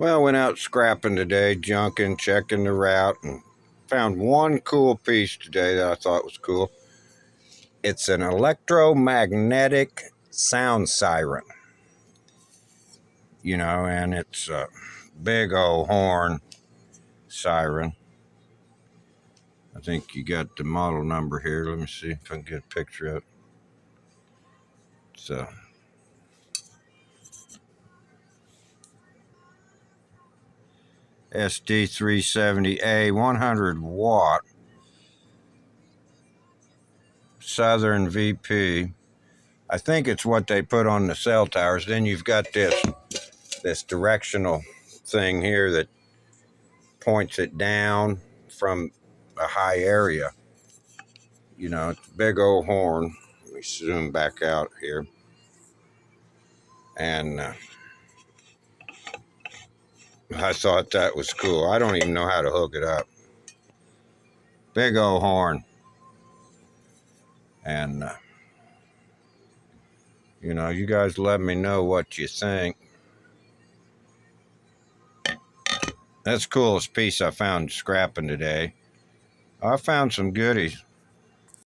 Well, I went out scrapping today, junking, checking the route, and found one cool piece today that I thought was cool. It's an electromagnetic sound siren, and it's a big old horn siren. I think you got the model number here. Let me see if I can get a picture of it. It's a SD370A 100 watt Southern VP. I think it's what they put on the cell towers. Then you've got this directional thing here that points it down from a high area. It's a big old horn. Let me zoom back out here. And I thought that was cool. I don't even know how to hook it up. Big old horn. And, you guys let me know what you think. That's the coolest piece I found scrapping today. I found some goodies.